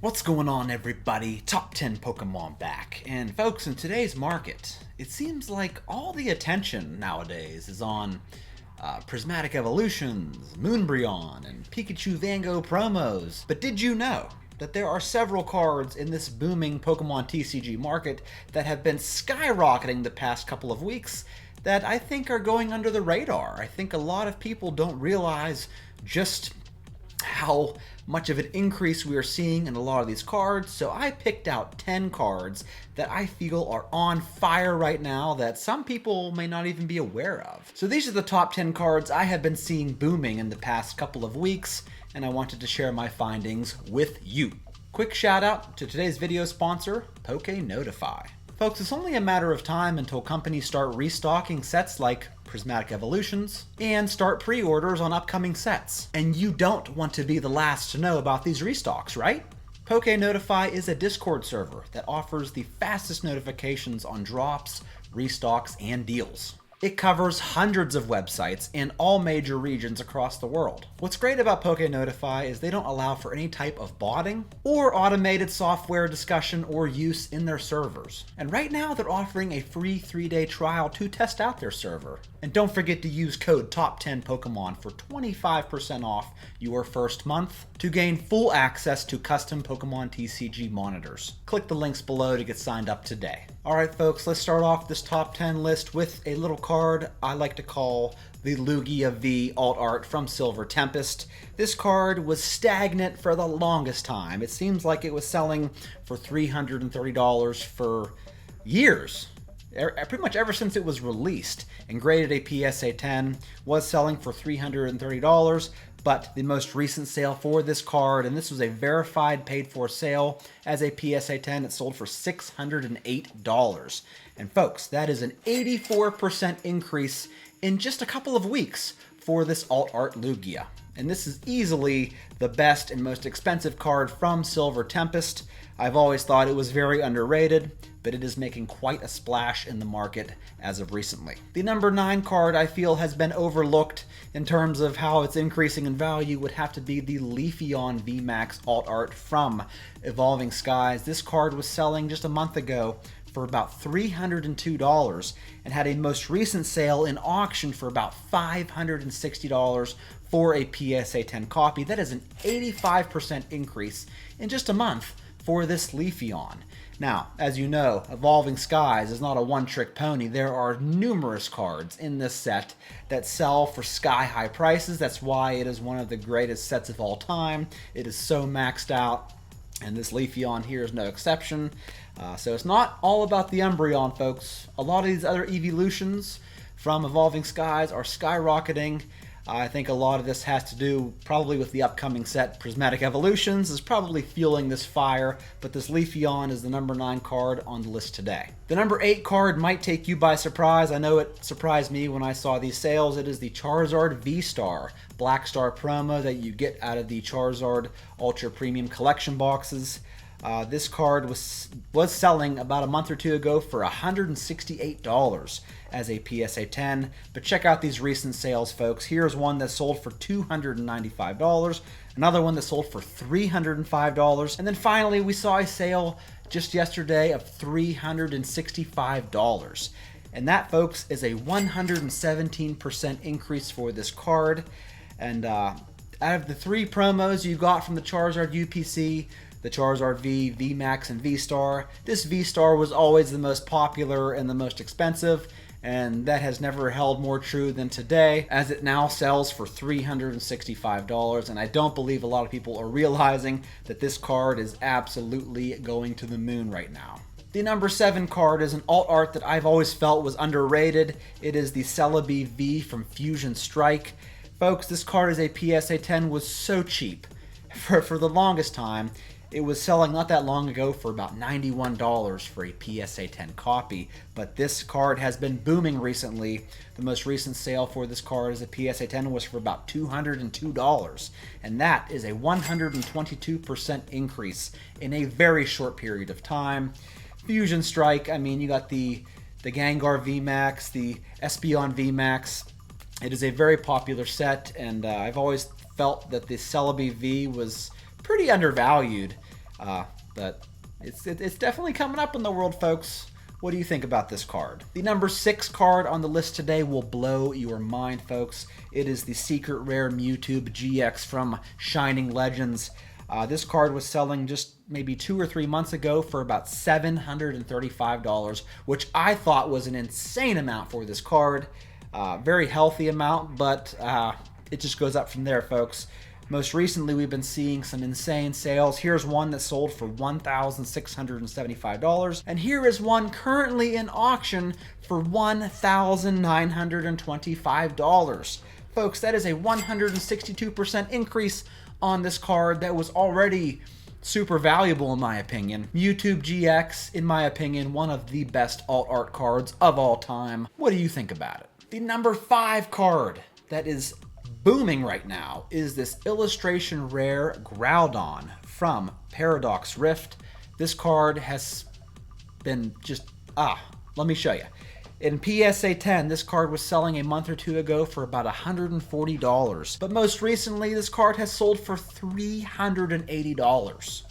What's going on, everybody? Top 10 Pokemon back. And folks, in today's market, it seems like all the attention nowadays is on Prismatic Evolutions, Moonbreon, and Pikachu Van Gogh promos. But did you know that there are several cards in this booming Pokemon TCG market that have been skyrocketing the past couple of weeks that I think are going under the radar? I think a lot of people don't realize just how much of an increase we are seeing in a lot of these cards, so I picked out 10 cards that I feel are on fire right now that some people may not even be aware of. So these are the top 10 cards I have been seeing booming in the past couple of weeks, and I wanted to share my findings with you. Quick shout out to today's video sponsor, PokeNotify. Folks, it's only a matter of time until companies start restocking sets like Prismatic Evolutions and start pre-orders on upcoming sets. And you don't want to be the last to know about these restocks, right? PokeNotify is a Discord server that offers the fastest notifications on drops, restocks, and deals. It covers hundreds of websites in all major regions across the world. What's great about PokeNotify is they don't allow for any type of botting or automated software discussion or use in their servers. And right now they're offering a free 3-day trial to test out their server. And don't forget to use code TOP10POKEMON for 25% off your first month to gain full access to custom Pokemon TCG monitors. Click the links below to get signed up today. Alright folks, let's start off this top 10 list with a little card I like to call the Lugia V alt art from Silver Tempest. This card was stagnant for the longest time. It seems like it was selling for $330 for years. Pretty much ever since it was released and graded a PSA 10, was selling for $330, but the most recent sale for this card, and this was a verified paid for sale as a PSA 10, it sold for $608. And folks, that is an 84% increase in just a couple of weeks for this alt art Lugia. And this is easily the best and most expensive card from Silver Tempest. I've always thought it was very underrated, but it is making quite a splash in the market as of recently. The number 9 card I feel has been overlooked in terms of how it's increasing in value would have to be the Leafeon VMAX alt art from Evolving Skies. This card was selling just a month ago for about $302 and had a most recent sale in auction for about $560 for a PSA 10 copy. That is an 85% increase in just a month for this Leafeon. Now, as you know, Evolving Skies is not a one-trick pony. There are numerous cards in this set that sell for sky-high prices. That's why it is one of the greatest sets of all time. It is so maxed out, and this Leafeon here is no exception. So it's not all about the Umbreon, folks. A lot of these other evolutions from Evolving Skies are skyrocketing. I think a lot of this has to do probably with the upcoming set. Prismatic Evolutions is probably fueling this fire, but this Leafeon is the number 9 card on the list today. The number 8 card might take you by surprise. I know it surprised me when I saw these sales. It is the Charizard VSTAR Black Star promo that you get out of the Charizard Ultra Premium Collection boxes. This card was selling about a month or two ago for $168 as a PSA 10, but check out these recent sales, folks. Here's one that sold for $295, another one that sold for $305, and then finally we saw a sale just yesterday of $365. And that, folks, is a 117% increase for this card. And out of the 3 promos you got from the Charizard UPC, the Charizard V, VMAX, and V-Star, this V-Star was always the most popular and the most expensive, and that has never held more true than today, as it now sells for $365, and I don't believe a lot of people are realizing that this card is absolutely going to the moon right now. The number 7 card is an alt art that I've always felt was underrated. It is the Celebi V from Fusion Strike. Folks, this card as a PSA 10 was so cheap for the longest time. It was selling not that long ago for about $91 for a PSA 10 copy, but this card has been booming recently. The most recent sale for this card as a PSA 10 was for about $202, and that is a 122% increase in a very short period of time. Fusion Strike, I mean, you got the Gengar VMAX, the Espeon VMAX. It is a very popular set, and I've always felt that the Celebi V was pretty undervalued. But it's definitely coming up in the world, folks. What do you think about this card? The number 6 card on the list today will blow your mind, folks. It is the secret rare mewtube GX from Shining Legends. This card was selling just maybe 2 or 3 months ago for about $735, which I thought was an insane amount for this card. Very healthy amount, but it just goes up from there, folks. Most recently, we've been seeing some insane sales. Here's one that sold for $1,675, and here is one currently in auction for $1,925. Folks, that is a 162% increase on this card that was already super valuable in my opinion. mewtube GX, in my opinion, one of the best alt art cards of all time. What do you think about it? The number 5 card that is booming right now is this illustration rare Groudon from Paradox Rift. This card has been just, let me show you. In PSA 10, this card was selling a month or two ago for about $140, but most recently this card has sold for $380.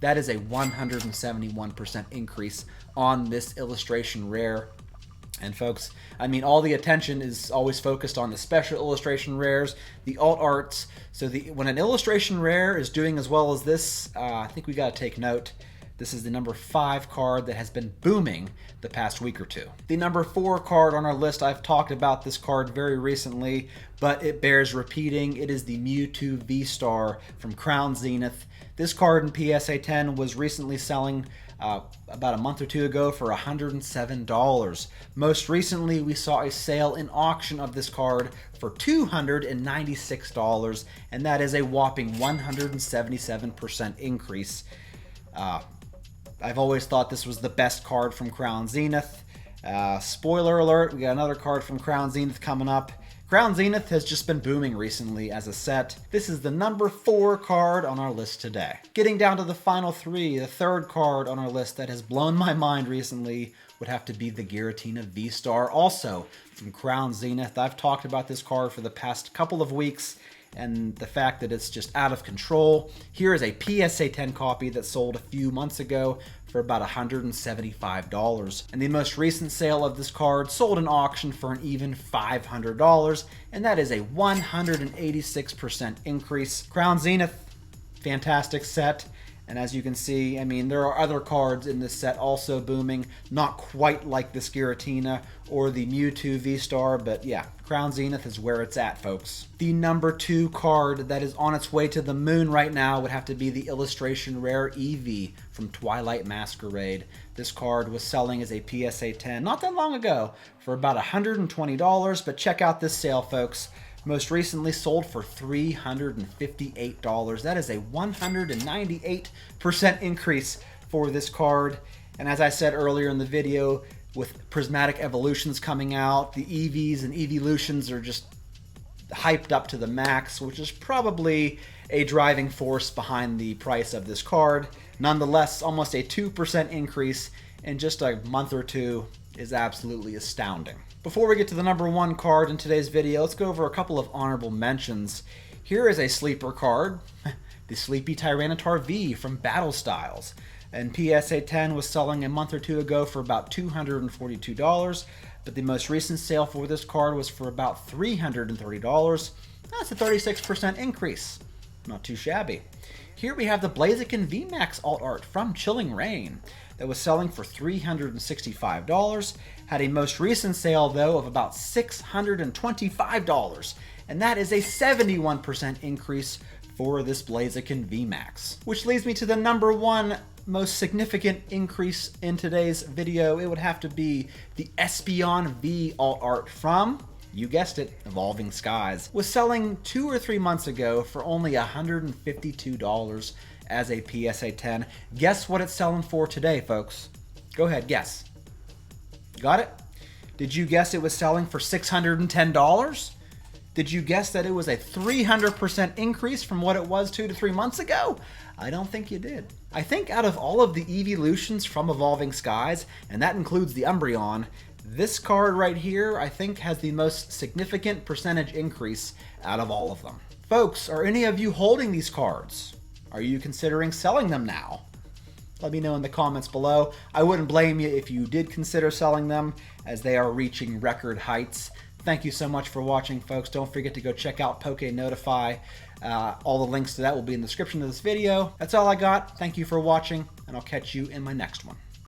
That is a 171% increase on this illustration rare. And folks, I mean, all the attention is always focused on the special illustration rares, the alt arts. So when an illustration rare is doing as well as this, I think we got to take note. This is the number 5 card that has been booming the past week or two. The number 4 card on our list, I've talked about this card very recently, but it bears repeating. It is the Mewtwo V-Star from Crown Zenith. This card in PSA 10 was recently selling about a month or two ago for $107. Most recently, we saw a sale in auction of this card for $296, and that is a whopping 177% increase. I've always thought this was the best card from Crown Zenith. Spoiler alert, we got another card from Crown Zenith coming up. Crown Zenith has just been booming recently as a set. This is the number 4 card on our list today. Getting down to the final 3, the third card on our list that has blown my mind recently would have to be the Giratina V-Star, also from Crown Zenith. I've talked about this card for the past couple of weeks, and the fact that it's just out of control. Here is a PSA 10 copy that sold a few months ago for about $175. And the most recent sale of this card sold in auction for an even $500, and that is a 186% increase. Crown Zenith, fantastic set. And as you can see, I mean, there are other cards in this set also booming, not quite like this Giratina or the Mewtwo V-Star, but yeah, Crown Zenith is where it's at, folks. The number 2 card that is on its way to the moon right now would have to be the illustration rare Eevee from Twilight Masquerade. This card was selling as a PSA 10 not that long ago for about $120, but check out this sale, folks. Most recently sold for $358. That is a 198% increase for this card. And as I said earlier in the video, with prismatic evolutions coming out, the Eevees and Eeveelutions are just hyped up to the max, which is probably a driving force behind the price of this card. Nonetheless, almost a 2% increase in just a month or two is absolutely astounding. Before we get to the number 1 card in today's video, let's go over a couple of honorable mentions. Here is a sleeper card, the Sleepy Tyranitar V from Battle Styles. And PSA 10 was selling a month or two ago for about $242, but the most recent sale for this card was for about $330. That's a 36% increase. Not too shabby. Here we have the Blaziken VMAX alt art from Chilling Reign that was selling for $365. Had a most recent sale, though, of about $625, and that is a 71% increase for this Blaziken VMAX. Which leads me to the number 1 most significant increase in today's video. It would have to be the Espeon V alt art from, you guessed it, Evolving Skies. Was selling 2 or 3 months ago for only $152 as a PSA 10. Guess what it's selling for today, folks? Go ahead, guess. Got it? Did you guess it was selling for $610? Did you guess that it was a 300% increase from what it was 2 to 3 months ago? I don't think you did. I think out of all of the Eeveelutions from Evolving Skies, and that includes the Umbreon, this card right here, I think, has the most significant percentage increase out of all of them. Folks, are any of you holding these cards? Are you considering selling them now? Let me know in the comments below. I wouldn't blame you if you did consider selling them, as they are reaching record heights. Thank you so much for watching, folks. Don't forget to go check out Poke Notify. All the links to that will be in the description of this video. That's all I got. Thank you for watching, and I'll catch you in my next one.